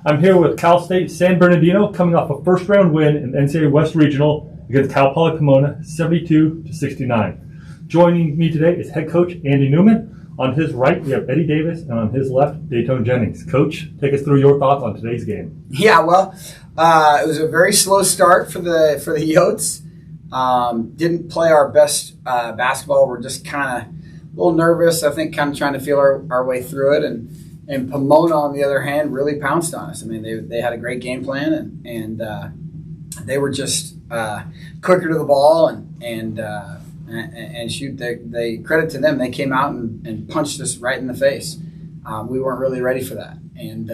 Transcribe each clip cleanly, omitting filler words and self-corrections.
I'm here with Cal State San Bernardino coming off a first-round win in the NCAA West Regional against Cal Poly Pomona, 72-69. Joining me today is head coach Andy Newman. On his right, we have Eddie Davis, and on his left, Dayton Jennings. Coach, take us through your thoughts on today's game. Yeah, well, it was a very slow start for the Yotes. Didn't play our best basketball. We're just kind of a little nervous, I think, kind of trying to feel our way through it. And Pomona, on the other hand, really pounced on us. I mean, they had a great game plan, and they were just quicker to the ball and shoot. They credit to them. They came out and punched us right in the face. We weren't really ready for that. And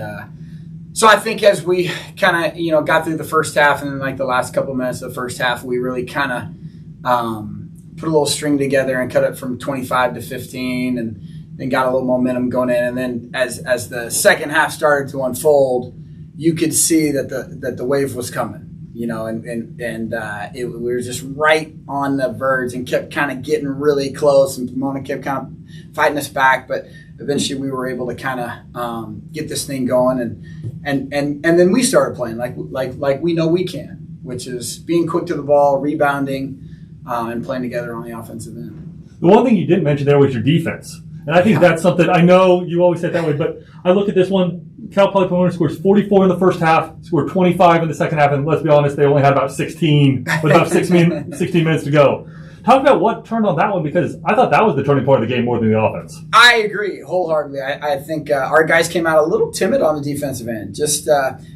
so I think as we kind of, got through the first half and then like the last couple minutes of the first half, we really kind of put a little string together and cut it from 25 to 15 and then got a little momentum going in. And then as the second half started to unfold, you could see that the wave was coming. We were just right on the verge and kept kind of getting really close, and Pomona kept kind of fighting us back, but eventually we were able to kind of get this thing going, and then we started playing like we know we can, which is being quick to the ball, rebounding, and playing together on the offensive end. The one thing you didn't mention there was your defense, and I think that's something, I know you always said that way, but I look at this one. Cal Poly Pomona scores 44 in the first half, scored 25 in the second half, and let's be honest, they only had about 16 with about 16 minutes to go. Talk about what turned on that one, because I thought that was the turning point of the game more than the offense. I agree wholeheartedly. I think our guys came out a little timid on the defensive end, just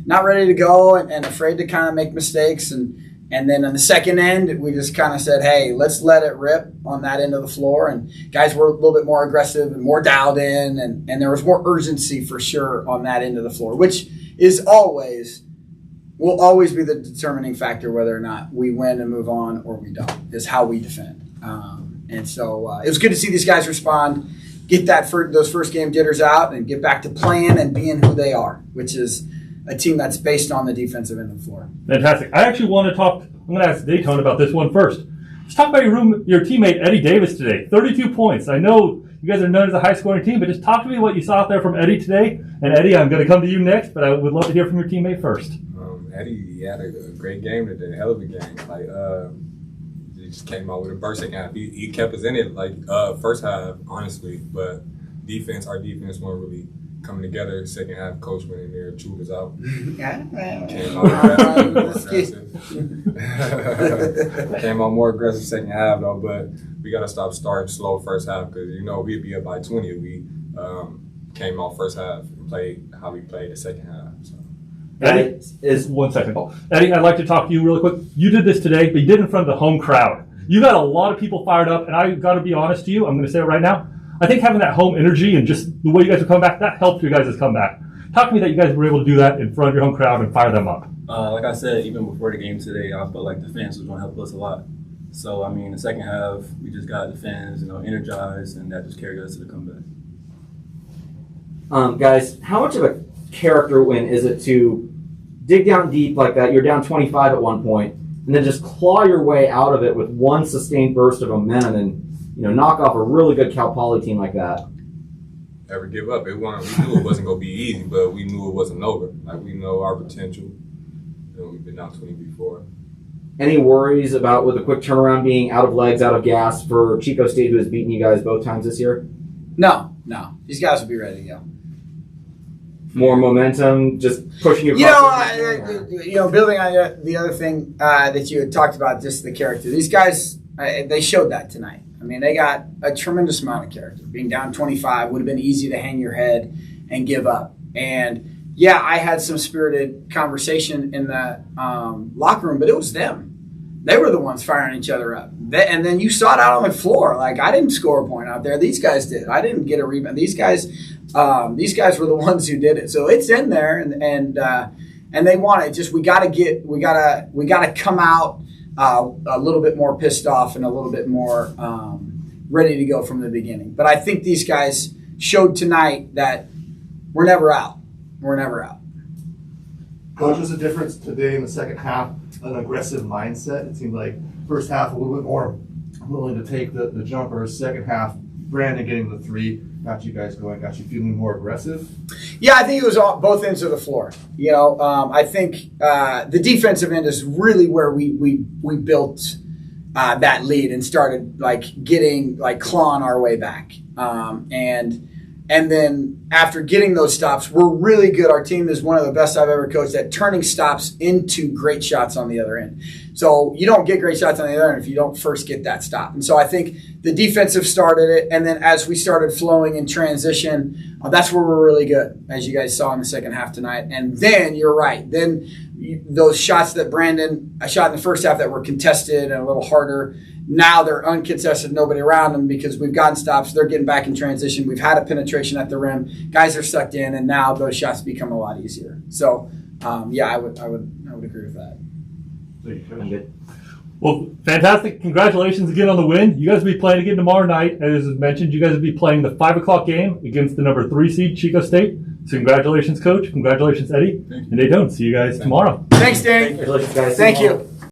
not ready to go and afraid to kind of make mistakes. And then on the second end, we just kind of said, hey, let's let it rip on that end of the floor. And guys were a little bit more aggressive and more dialed in, and there was more urgency for sure on that end of the floor, which will always be the determining factor whether or not we win and move on or we don't, is how we defend. And so it was good to see these guys respond, get those first game jitters out, and get back to playing and being who they are, which is a team that's based on the defensive end of the floor. Fantastic. I actually want to talk, I'm going to ask Dayton about this one first. Let's talk about your teammate, Eddie Davis, today. 32 points. I know you guys are known as a high-scoring team, but just talk to me what you saw out there from Eddie today. And Eddie, I'm going to come to you next, but I would love to hear from your teammate first. Eddie had a great game today, hell of a game. He just came out with a burst second half. He kept us in it, first half, honestly, but our defense wasn't really coming together. Second half, coach went in there, chewed us out. Came out more aggressive second half, though, but we got to stop starting slow first half, because, we'd be up by 20 if we came out first half and played how we played the second half. So. Eddie, is 1 second, Paul. Eddie, I'd like to talk to you really quick. You did this today, but you did it in front of the home crowd. You got a lot of people fired up, and I got to be honest to you, I'm going to say it right now. I think having that home energy and just the way you guys are coming back, that helped you guys' comeback. Talk to me that you guys were able to do that in front of your home crowd and fire them up. Like I said, even before the game today, I felt like the fans was going to help us a lot. So, the second half, we just got the fans, energized, and that just carried us to the comeback. Guys, how much of a character win is it to dig down deep like that? You're down 25 at one point, and then just claw your way out of it with one sustained burst of momentum and knock off a really good Cal Poly team like that. Never give up. We knew it wasn't going to be easy, but we knew it wasn't over. We know our potential. We've been down 20 before. Any worries about, with a quick turnaround, being out of legs, out of gas for Chico State, who has beaten you guys both times this year? No. These guys will be ready to go. More momentum, just pushing you across building on the other thing that you had talked about, just the character. These guys, they showed that tonight. They got a tremendous amount of character. Being down 25 would have been easy to hang your head and give up. And, yeah, I had some spirited conversation in the locker room, but it was them. They were the ones firing each other up. And then you saw it out on the floor. I didn't score a point out there. These guys did. I didn't get a rebound. These guys were the ones who did it. So it's in there, and they want it. Just we gotta come out a little bit more pissed off and a little bit more ready to go from the beginning. But I think these guys showed tonight that we're never out. We're never out. Coach, was the difference today in the second half an aggressive mindset? It seemed like first half a little bit more willing to take the jumper. Second half, Brandon getting the three got you guys going, got you feeling more aggressive. Yeah, I think it was both ends of the floor. I think the defensive end is really where we built that lead and started clawing our way back. And then after getting those stops, we're really good. Our team is one of the best I've ever coached at turning stops into great shots on the other end. So you don't get great shots on the other end if you don't first get that stop. And so I think the defensive started it, and then as we started flowing in transition, that's where we're really good, as you guys saw in the second half tonight. And then you're right. Then those shots that Brandon shot in the first half that were contested and a little harder, now they're uncontested, nobody around them because we've gotten stops. They're getting back in transition. We've had a penetration at the rim. Guys are sucked in, and now those shots become a lot easier. So, I would agree with that. Well, fantastic. Congratulations again on the win. You guys will be playing again tomorrow night. As mentioned, you guys will be playing the 5 o'clock game against the number 3 seed Chico State. So congratulations, Coach. Congratulations, Eddie. And Dayton. See you guys tomorrow. Thanks, Danny. Congratulations, guys. Thank you.